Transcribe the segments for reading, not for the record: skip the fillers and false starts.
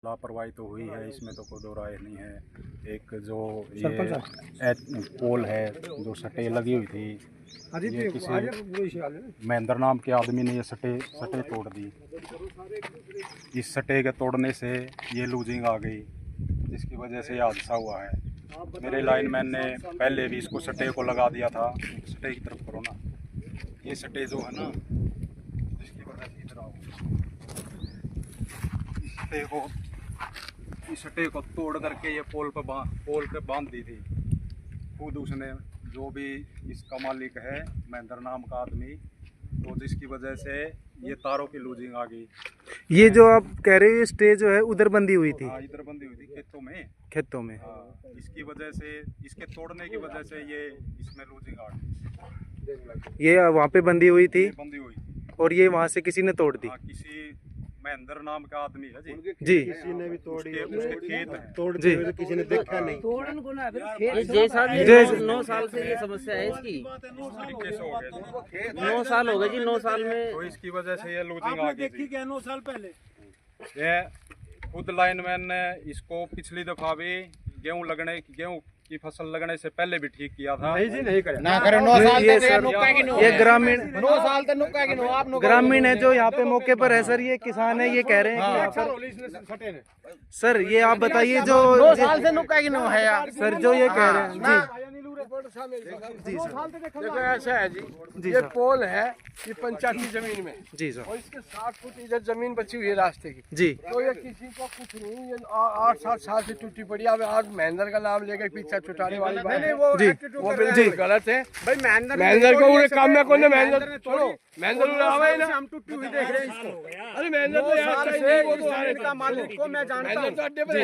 लापरवाही तो हुई है, इसमें तो कोई दो राय नहीं है। एक जो ये पोल है जो सटे लगी हुई थी, ये किसी महेंद्र नाम के आदमी ने ये सटे तोड़ दी। इस सटे के तोड़ने से ये लूजिंग आ गई, जिसकी वजह से ये हादसा हुआ है। मेरे लाइनमैन ने पहले भी इसको सटे को लगा दिया था। सटे की तरफ करो ना, ये सटे जो है ना, जिसकी वजह से इधर आओ, इस सटे को तोड़ करके ये पोल पे बांध दी थी खुद उसने, जो भी इसका मालिक है महेंद्र नाम का आदमी, तो जिसकी वजह से ये तारों की लूजिंग आ गई। ये जो आप कह रहे हो स्टे जो है उधर बंदी हुई थी? हाँ, इधर बंदी हुई थी खेतों में। हाँ, इसकी वजह से, इसके तोड़ने की वजह से ये इसमें लूजिंग आ गई। ये वहाँ पे बंदी हुई थी और ये वहाँ से किसी ने तोड़ दी? हाँ, किसी महेंद्र नाम का आदमी है जी। किसी ने भी तोड़ी, उसके खेत है जी। तो किसी ने देखा नहीं। तोड़न को ना जैसा भी 9 साल से ये समस्या है इसकी। 9 साल हो गए जी, 9 साल में तो इसकी वजह से ये लूजिंग आ गई थी। 9 साल पहले ये खुद लाइनमैन ने इसको पिछली दफा भी गेहूं की फसल लगने से पहले भी ठीक किया था। नहीं जी, नहीं करे ना करे। 9 साल ये ग्रामीण 9 साल तक नुक्का की नो आप ग्रामीण है जो यहाँ पे मौके पर है सर, ये किसान है, ये कह रहे हैं कि सर ये आप बताइए जो 9 साल से नुक्का की नो है यार सर, जो ये कह रहे हैं जी जी सर। देखो ऐसा है जी, ये पोल है, ये पंचायती जमीन में जी सर, और इसके 60 फुट इधर जमीन बची हुई है रास्ते की जी। तो ये किसी को कुछ नहीं, ये 8-7 साल से टूटी पड़ी। अब आज महेंद्र का नाम लेकर पीछे छुटाने वाली बात है, वो बिल्कुल गलत है भाई। महेंद्र को पूरे काम में कौन है? महेंद्र छोड़ो, महेंद्र आवे ना, हम टूटी हुई देख रहे हैं इसको। अरे महेंद्र तो यार का मालिक को मैं जानता हूं,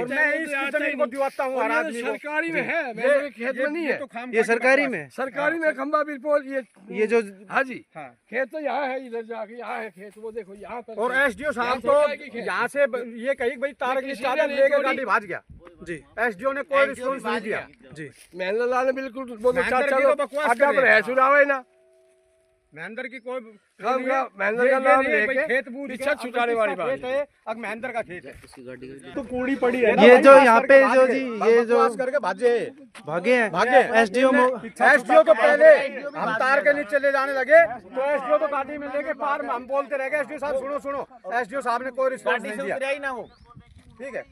मैं इस जमीन को दिवाता हूं हर आदमी को। सरकारी में है, मेरे खेत में नहीं है। ये सरकारी में? सरकारी में खंबा बिल्कुल ये जो हाँ जी, खेत तो यहाँ है, इधर जाके यहाँ है खेत, वो देखो यहाँ पर। और एसडीओ साहब तो यहाँ से ये कही भाई तार की चादर लेकर गाड़ी भाग गया जी। एसडीओ ने कोई रिस्पॉन्स नहीं दिया जी। महेंद्र लाल ने बिल्कुल बोले महेंद्र की तो बकवास आगे पर है छुड़ावे ना, महेंद्र की कोई महेंद्र का नाम लेके खेत बूझ पीछे छुटाने वाली बात है। अब महेंद्र का खेत है तो कूड़ी पड़ी है। ये जो यहाँ पे जो जी ये जो करके भागे हैं एसडीओ तो पहले हम तार के नीचे ले जाने लगे तो एसडीओ तो गाड़ी में लेके पार हम बोलते रह गए, एसडीओ साहब सुनो, एसडीओ साहब ने कोई रिस्पॉन्स नहीं दिया। ठीक है,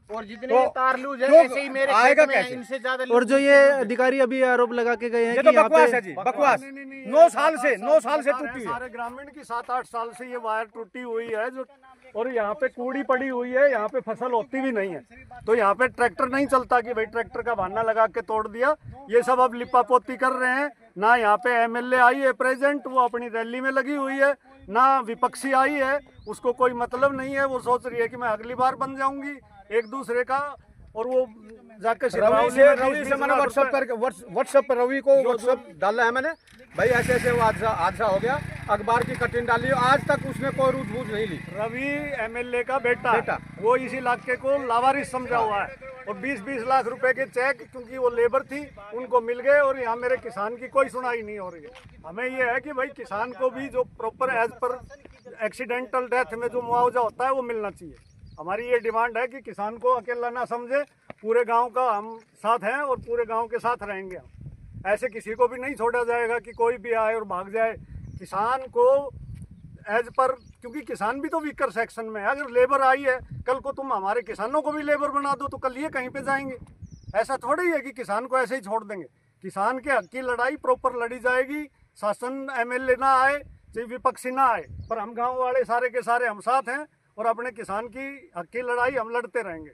और जितने तो तार लूज है ऐसे ही मेरे आएगा खेत में कैसे? इनसे ज्यादा और जो ये अधिकारी अभी आरोप लगा के गए हैं ये कि तो यहाँ बकवास है पे जी, बकवास। 9 साल से टूटी है। सारे ग्रामीण की 7-8 साल से ये वायर टूटी हुई है जो, और यहाँ पे कूड़ी पड़ी हुई है, यहाँ पे फसल होती भी नहीं है। तो यहाँ पे ट्रैक्टर नहीं चलता कि भाई ट्रैक्टर का बहाना लगा के तोड़ दिया। ये सब अब लिपा पोती कर रहे हैं ना। यहाँ पे एमएलए आई है प्रेजेंट, वो अपनी रैली में लगी हुई है, ना विपक्षी आई है, उसको कोई मतलब नहीं है। वो सोच रही है कि मैं अगली बार बन जाऊंगी एक दूसरे का, और वो जाकर रवि से मैंने व्हाट्सएप पर रवि को व्हाट्सएप डाला है मैंने, भाई ऐसे ऐसे हादसा हो गया, अखबार की कटिंग डाली, आज तक उसने कोई रूट बूझ नहीं ली। रवि एमएलए का बेटा वो इस इलाके को लावारिस समझा हुआ है, और 20-20 लाख रुपए के चेक, क्योंकि वो लेबर थी, उनको मिल गए, और यहाँ मेरे किसान की कोई सुनाई नहीं हो रही है। हमें ये है कि भाई किसान को भी जो proper as per accidental death में जो मुआवजा होता है वो मिलना चाहिए। हमारी ये डिमांड है कि किसान को अकेला ना समझे, पूरे गांव का हम साथ हैं और पूरे गांव के साथ रहेंगे हम। ऐसे किसी को भी नहीं छोड़ा जाएगा कि कोई भी आए और भाग जाए। किसान को एज पर, क्योंकि किसान भी तो वीकर सेक्शन में है। अगर लेबर आई है, कल को तुम हमारे किसानों को भी लेबर बना दो तो कल ये कहीं पे जाएंगे। ऐसा थोड़ी है कि किसान को ऐसे ही छोड़ देंगे। किसान के हक की लड़ाई प्रॉपर लड़ी जाएगी। शासन एमएलए ना आए, चाहे विपक्षी ना आए, पर हम गाँव वाले सारे के सारे हम साथ हैं, और अपने किसान की हक की लड़ाई हम लड़ते रहेंगे।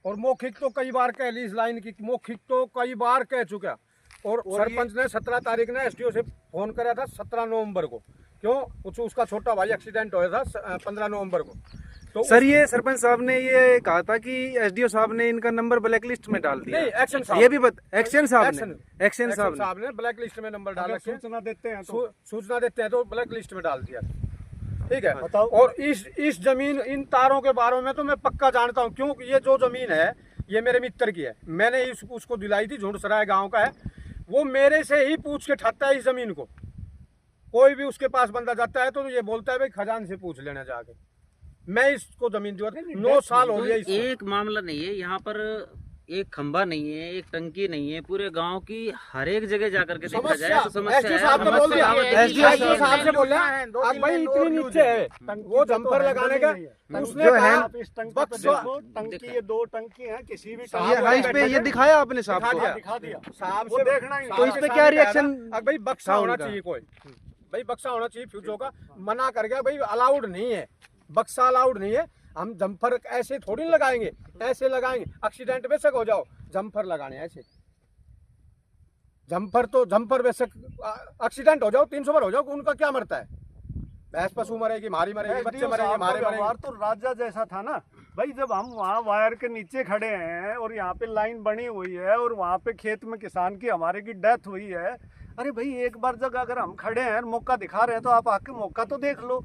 और मौखिक तो कई बार कह ली, इस लाइन की मौखिक तो कई बार कह चुका। और सरपंच ने 17 तारीख ने एसडीओ से फोन कराया था 17 नवंबर को। क्यों? उसका छोटा भाई एक्सीडेंट हुआ था 15 नवंबर को। तो सर ये सरपंच साहब ने ये कहा था कि एसडीओ साहब ने इनका नंबर ब्लैक लिस्ट में डाल दिया। नहीं, एक्शन साहब, ये भी एक्शन साहब ने ब्लैक लिस्ट में नंबर डाल रखे। सूचना देते हैं तो ब्लैक लिस्ट में डाल दिया। ठीक है, बताओ। और इस जमीन, इन तारों के बारे में तो मैं पक्का जानता हूँ, क्योंकि ये जो जमीन है ये मेरे मित्र की है। मैंने उसको दिलाई थी, झुंडसराय गांव का है। वो मेरे से ही पूछ के ठाता है इस जमीन को। कोई भी उसके पास बंदा जाता है तो ये बोलता है भाई खजान से पूछ लेना जाके। मैं इसको जमीन दिया 9 साल हो गया इसको। एक मामला नहीं है यहाँ पर, एक खंबा नहीं है, एक टंकी नहीं है, पूरे गांव की हर एक जगह जाकर के देखा जाए तो समस्या एसडीओ है। साहब ने बोल दिया, समस्या एसडीओ साहब से बोल रहा है भाई इतनी नीचे है वो जंपर लगाने का, उसने जो कहा है आप इस टंकी पे देखो, टंकी ये 2 टंकी है, किसी भी ये हाइट पे ये दिखाया आपने साहब दिखा को? दिया। दिखा दिया साहब वो से देखना ही तो इस पे क्या रिएक्शन भाई बक्सा था होना उनका? चाहिए, कोई भाई बक्सा होना चाहिए फ्यूजो का, मना कर गया भाई अलाउड नहीं है, बक्सा अलाउड नहीं है। हम जंपर ऐसे थोड़ी लगाएंगे, ऐसे लगाएंगे, एक्सीडेंट बेशक हो जाओ, जंपर लगाने ऐसे जंपर, तो जंपर बेशक एक्सीडेंट हो जाओ 300 बार हो जाओ, उनका क्या मरता है, भैंस पशु मरेगी, मारी मरेगी, बच्चे मरेंगे, हमारे व्यवहार मरेंगे। तो राजा जैसा था ना भाई। जब हम वहाँ वायर के नीचे खड़े हैं और यहाँ पे लाइन बनी हुई है और वहाँ पे खेत में किसान की हमारे की डेथ हुई है, अरे भाई एक बार जगह अगर हम खड़े हैं मौका दिखा रहे हैं तो आप आके मौका तो देख लो।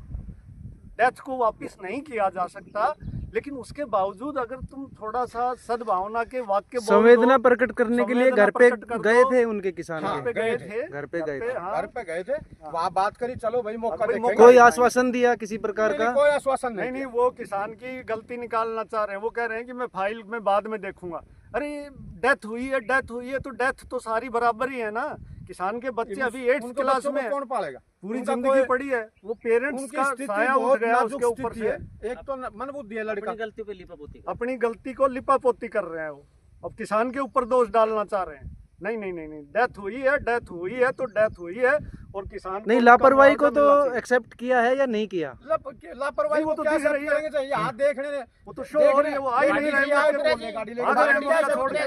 डेथ को वापस नहीं किया जा सकता, लेकिन उसके बावजूद अगर तुम थोड़ा सा सद्भावना के वाक्य बोल दो, संवेदना प्रकट करने के लिए संवेदना घर पे प्रकट कर गए दो। थे उनके किसान हाँ, घर पे गए थे, घर पे गए थे। हाँ। घर पे गए थे, वहाँ बात करी, चलो भाई मौका भाई देखेंगे। कोई आश्वासन दिया किसी प्रकार का? कोई आश्वासन नहीं नहीं, नहीं, वो किसान की गलती निकालना चाह रहे हैं। वो कह रहे हैं कि मैं फाइल में बाद में देखूंगा। अरे डेथ हुई है तो डेथ तो सारी बराबर ही है ना। किसान के बच्चे अभी 8th क्लास में कौन पालेगा, पूरी उनका जिंदगी कोई- पड़ी है, वो पेरेंट्स उनकी का स्थिति साया उठ बहुत गया नाजुक उसके ऊपर स्थिति से। है। एक तो मनबुद्धि है लड़का, अपनी गलती पे लिपापोती। अपनी गलती को लिपापोती कर रहे हैं वो, अब किसान के ऊपर दोष डालना चाह रहे हैं। नहीं नहीं नहीं नहीं, डेथ हुई है तो डेथ हुई है और किसान नहीं, को लापरवाही को मुआवजा तो मिलना चाहिए। एक्सेप्ट किया है या नहीं किया? लापरवाही वो वो तो क्या दिख रही है। करेंगे चाहिए, यहाँ देखने ने वो तो शो हो रही है, वो आ ही नहीं रहे हैं, बोलने गाड़ी आ गए हैं, मौका छोड़ के।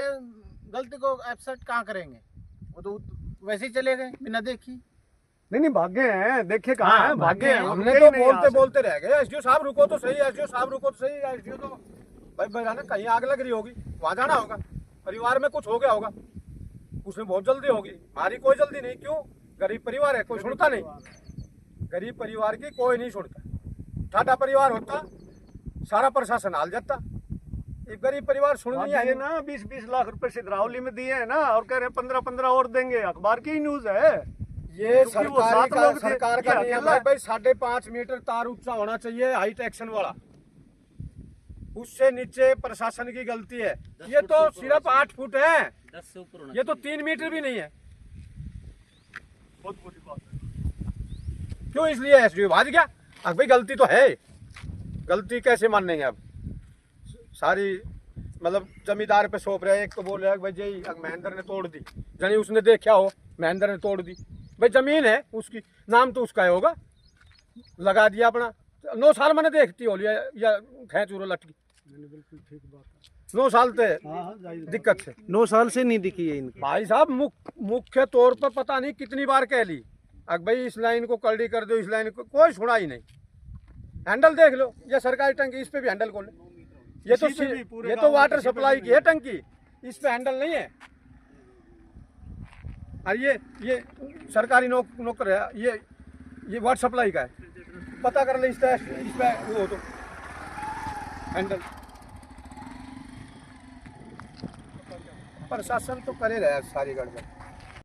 गलती को एक्सेप्ट कहाँ करेंगे, वो तो वैसे ही चले गए बिना देखी। नहीं भागे हैं, देखे कहाँ हैं, भागे हैं। हमने रुके तो ही नहीं यहाँ बोलते से। बोलते रह गए, एसडीओ साहब रुको तो सही, एसडीओ साहब रुको तो सही, एसडीओ तो भाई बहराना कहीं आग लग रही होगी, वहां जाना होगा, परिवार में कुछ हो गया होगा, उसमें बहुत जल्दी होगी, हमारी कोई जल्दी नहीं। क्यों, गरीब परिवार है, कोई सुनता नहीं, गरीब परिवार की कोई नहीं सुनता। ठाडा परिवार होता सारा प्रशासन हाल जाता, एक गरीब परिवार सुन नहीं दिए आई ना 20-20 लाख रुपए सिद्धरावली में दिए हैं ना, और कह रहे हैं 15-15 और देंगे। अखबार की न्यूज है। ये क्योंकि वो 7 लोग थे, सरकार का क्या नियम अकेला है भाई, 5.5 मीटर तार ऊंचा होना चाहिए, हाई टेंशन वाला, उससे नीचे प्रशासन की गलती है। ये तो सिर्फ 8 फुट है, 10 से ऊपर होना ये तो 3 मीटर भी नहीं है। बहुत बुरी बात है। क्यों, इसलिए एसडीओ भाग गया। अब भाई गलती तो है, गलती कैसे मानेंगे अब, सारी मतलब जमींदार पे सौंप रहे हैं। एक तो बोल रहा है भाई जी महेंद्र ने तोड़ दी, यानी उसने देखा हो महेंद्र ने तोड़ दी, भाई जमीन है उसकी, नाम तो उसका ही होगा, लगा दिया अपना। 9 साल मैंने देखती हो लिया या खेच उरो लटकी, बिल्कुल ठीक बात है। 9 साल से दिक्कत से 9 साल से नहीं दिखी है इनकी। भाई साहब मुख्य तौर पर पता नहीं कितनी बार कह ली, अब भाई इस लाइन को कल्डी कर दो, इस लाइन को, कोई सुना ही नहीं। हैंडल देख लो, ये सरकारी टंकी, इस पे भी हैंडल खोल, ये तो किसी पे भी, पूरे ये तो गाँव में वाटर किसी पे सप्लाई भी की है टंकी, इस पे हैंडल नहीं है। और ये सरकारी नौकर है, ये वाटर सप्लाई का है, पता कर ले इस पे वो हो तो हैंडल। प्रशासन तो करे रहा है सारी गड़बड़।